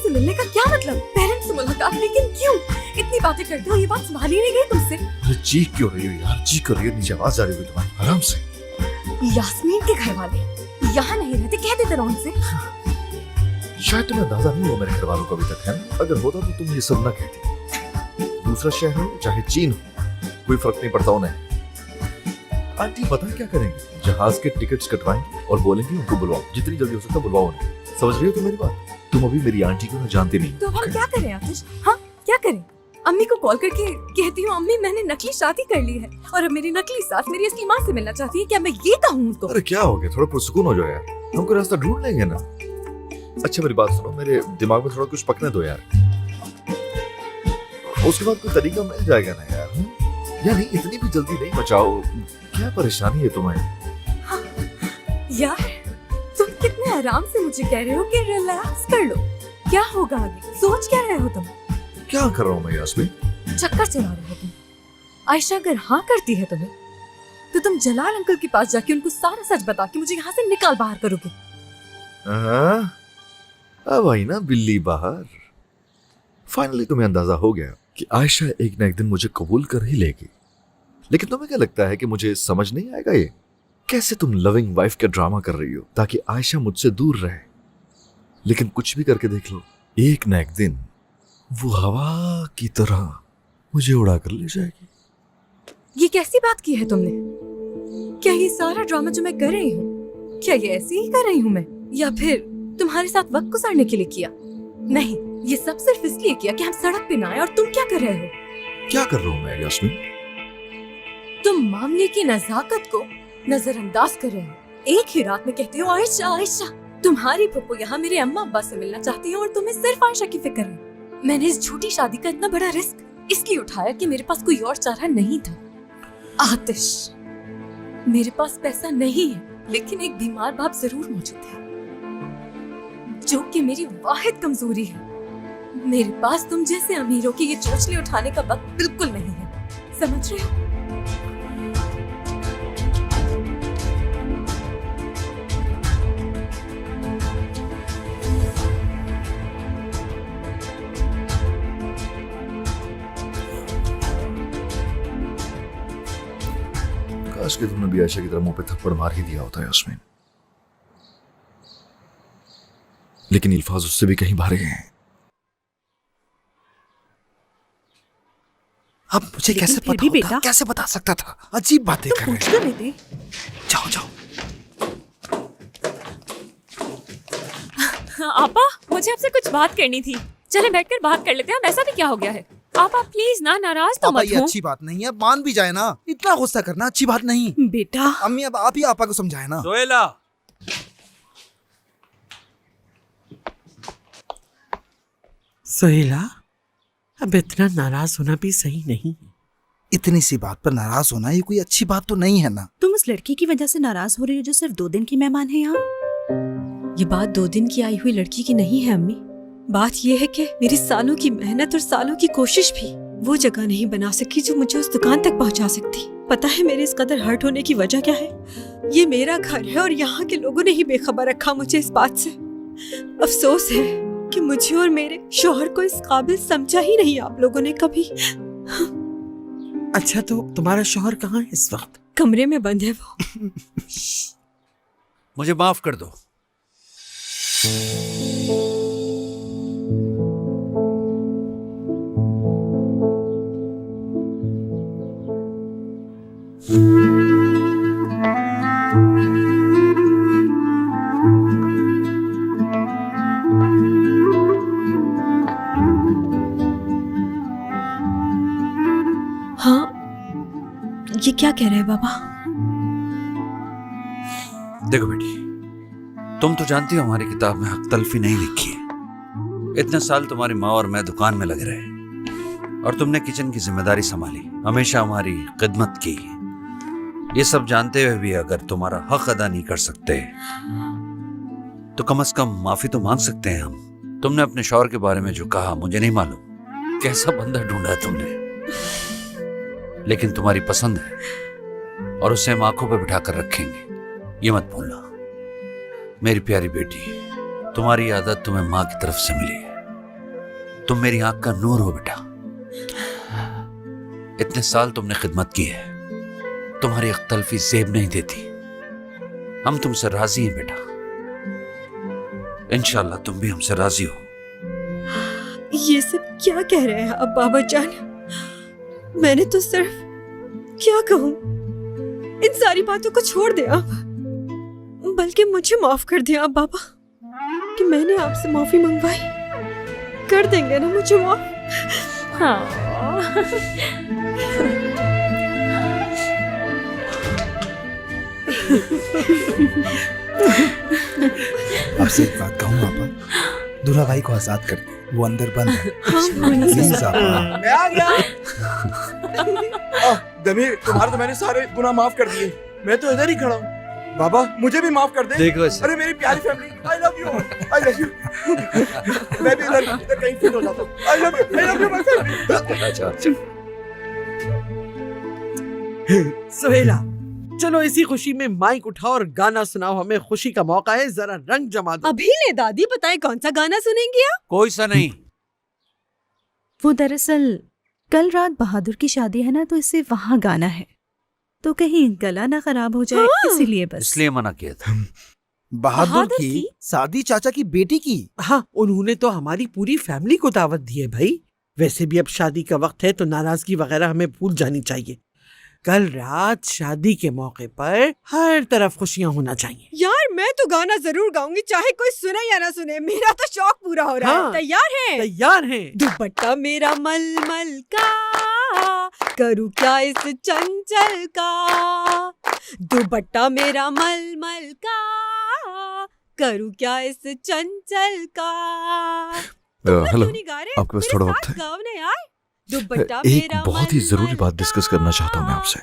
से मिलने का क्या मतलब? पेरेंट्स से मुलाकात, लेकिन क्यों? इतनी बातें करते हो, ये बात संभाली नहीं गई तुमसे? अरे चीख क्यों रही हो यार? चीख कर रही हो, नीचे आवाज आ रही होगी तुम्हारी। आराम से। यास्मीन के घर वाले यहाँ नहीं रहते, कह देते ना उनसे। शायद तुम्हें अंदाजा नहीं हो मेरे घर वालों को अभी तक, है ना? अगर होता तो तुम ये सब ना कहती। दूसरा शहर हो चाहे चीन हो, कोई फर्क नहीं पड़ता उन्हें। आंटी पता क्या करेंगे? जहाज के टिकट्स कटवाएंगे और बोलेंगे उनको बुलवाओ, जितनी जल्दी हो सकता बुलवाओ उन्हें। समझ रही हो तुम मेरी बात? तुम अभी मेरी आंटी को ना जानते नहीं। तो अब हम क्या करें आतिश? हाँ क्या करें? अम्मी को कॉल करके कहती हूँ, अम्मी मैंने नकली शादी कर ली है और अब मेरी नकली सास मेरी असली माँ से मिलना चाहती है। क्या मैं ये कहूँ उनको? अरे क्या हो गया? थोड़ा पुरसुकून हो जाओ यार, हमको रास्ता ढूंढ लेंगे ना। अच्छा मेरी बात सुनो, मेरे दिमाग में थोड़ा कुछ पकने दो यार, उसके बाद कोई तरीका मिल जाएगा ना यार। या नहीं, इतनी भी जल्दी नहीं मचाओ। क्या परेशानी है तुम्हें? हाँ, यार तुम कितने आराम से मुझे कह रहे हो कि रिलैक्स कर लो। क्या होगा आगे? सोच क्या रहे हो तुम? क्या कर रहा हूँ मैं यास्मीन? चक्कर चला रहे हो तुम। आयशा अगर हाँ करती है तुम्हें, तो तुम जलाल अंकल के पास जाके उनको सारा सच बता के मुझे यहाँ से निकाल बाहर करोगे। अब आई ना बिल्ली बाहर। फाइनली तुम्हें अंदाजा हो गया कि आयशा एक न एक दिन मुझे कबूल कर ही लेगी। लेकिन तुम्हें क्या लगता है कि मुझे समझ नहीं आएगा ये? कैसे तुम लविंग वाइफ का ड्रामा कर रही हो ताकि आयशा मुझसे दूर रहे। लेकिन कुछ भी करके देख लो, एक न एक दिन वो हवा की तरह मुझे उड़ा कर ले जाएगी। ये कैसी बात की है तुमने? क्या ये सारा ड्रामा जो मैं कर रही हूँ, क्या ये ऐसे ही कर रही हूँ मैं, या फिर तुम्हारे साथ वक्त गुजारने के लिए किया? नहीं, ये सब सिर्फ इसलिए किया कि हम सड़क पे ना आए। और तुम क्या कर रहे हो? क्या कर रहा हूँ मैं यास्मीन? तुम मामले की नजाकत को नजरअंदाज कर रहे हो। एक ही रात में कहते हो आयशा आयशा। तुम्हारी पप्पू यहाँ मेरे अम्मा अब्बा से मिलना चाहती है और तुम्हें सिर्फ आयशा की फिक्र है। मैंने इस झूठी शादी का इतना बड़ा रिस्क इसलिए उठाया कि मेरे पास कोई और चारा नहीं था। आतिश, मेरे पास पैसा नहीं है, लेकिन एक बीमार बाप जरूर मौजूद है, जो कि मेरी वाहिद कमजोरी है। मेरे पास तुम जैसे अमीरों की ये चोचले उठाने का वक्त बिल्कुल नहीं है, समझ रहे हो? काश कि तुमने भी आयशा की तरह मुंह पे थप्पड़ मार ही दिया होता है यास्मीन। लेकिन अल्फाज उससे भी कहीं भारी हैं। अब मुझे कैसे पता होता? बेटा कैसे बता सकता था? अजीब बातें कर रहे हैं। जाओ जाओ। आपा, मुझे आपसे कुछ बात करनी थी। चले बैठकर बात कर लेते हैं। वैसा भी क्या हो गया है? आपा प्लीज ना नाराज तो मत हो। ये अच्छी बात नहीं है, मान भी जाए ना। इतना गुस्सा करना अच्छी बात नहीं। बेटा अम्मी, अब आप ही आपा को समझाए ना। सोहेला, सोहेला, अब इतना नाराज होना भी सही नहीं। इतनी सी बात पर नाराज होना ये कोई अच्छी बात तो नहीं है ना। तुम उस लड़की की वजह से नाराज हो रही हो जो सिर्फ 2 दिन की मेहमान है यहाँ। ये बात 2 दिन की आई हुई लड़की की नहीं है अम्मी। बात ये है कि मेरी सालों की मेहनत और सालों की कोशिश भी वो जगह नहीं बना सकी जो मुझे उस दुकान तक पहुंचा सकती। पता है मेरे इस कदर हर्ट होने की वजह क्या है? ये मेरा घर है और यहाँ के लोगों ने ही बेखबर रखा मुझे इस बात से। अफसोस है कि मुझे और मेरे शौहर को इस काबिल समझा ही नहीं आप लोगों ने कभी। अच्छा, तो तुम्हारा शौहर कहाँ है इस वक्त? कमरे में बंद है वो। मुझे माफ कर दो। हाँ, ये क्या कह रहे हैं बाबा? देखो बेटी, तुम तो जानती हो हमारी किताब में हक तलफी नहीं लिखी है। इतने साल तुम्हारी माँ और मैं दुकान में लगे रहे और तुमने किचन की जिम्मेदारी संभाली, हमेशा हमारी खिदमत की। ये सब जानते हुए भी अगर तुम्हारा हक अदा नहीं कर सकते तो कम से कम माफी तो मांग सकते हैं हम। तुमने अपने शौहर के बारे में जो कहा मुझे नहीं मालूम कैसा बंदा ढूंढा तुमने, लेकिन तुम्हारी पसंद है और उसे हम आंखों पे बिठा कर रखेंगे, ये मत भूलना। मेरी प्यारी बेटी, तुम्हारी आदत तुम्हें माँ की तरफ से मिली है तुम मेरी आंख का नूर हो बेटा। इतने साल तुमने खिदमत की है, तुम्हारी अख्तल्फी जेब नहीं देती। हम तुमसे राजी हैं बेटा, इंशाल्लाह तुम भी हमसे राजी हो। ये सब क्या कह रहे हैं अब बाबा जान? मैंने तो सिर्फ क्या कहूँ, इन सारी बातों को छोड़ दे आप, बल्कि मुझे माफ कर दिया आप बाबा कि मैंने आपसे माफी मंगवाई। कर देंगे ना मुझे माफ? हाँ। आपसे एक बात कहूँ आपा, दूल्हा भाई को आजाद कर दे, वो अंदर बंद है। प्लीज आपा। मैं आ गया। दमीर, तुम्हारे तो मैंने सारे गुनाह माफ कर दिए, मैं तो इधर ही खड़ा हूँ। बाबा मुझे भी माफ कर दे। देखो इसे। अरे मेरी प्यारी family, I love you, I love you. मैं भी इधर कहीं फिट हो जाता हूँ। I love you my family. अच्छा सुहेला, चलो इसी खुशी में माइक उठाओ और गाना सुनाओ, हमें खुशी का मौका है, जरा रंग जमा दो। अभी ले दादी, बताए कौन सा गाना सुनेंगी आप? कोई सा नहीं। वो दरअसल कल रात बहादुर की शादी है ना, तो इसे वहाँ गाना है, तो कहीं गला ना खराब हो जाए, इसीलिए बस। इसलिए मना किया था। बहादुर की शादी चाचा की बेटी की। हाँ, उन्होंने तो हमारी पूरी फैमिली को दावत दी है भाई। वैसे भी अब शादी का वक्त है, तो नाराजगी वगैरह हमें भूल जानी चाहिए। कल रात शादी के मौके पर हर तरफ खुशियाँ होना चाहिए। यार मैं तो गाना जरूर गाऊंगी, चाहे कोई सुने या ना सुने, मेरा तो शौक पूरा हो रहा हाँ। है। तैयार है? तैयार हैं। दुपट्टा मेरा मलमल का, करूँ क्या इस चंचल का। दुपट्टा मेरा मलमल का, करूँ क्या इस चंचल का। हेलो, क्यों नहीं गा रहे? आपके पास मेरे थोड़ा साथ वक्त है? गाओ ना यार। दुपट्टा एक मेरा बहुत ही जरूरी मलमल बात डिस्कस करना चाहता हूँ मैं का, आपसे।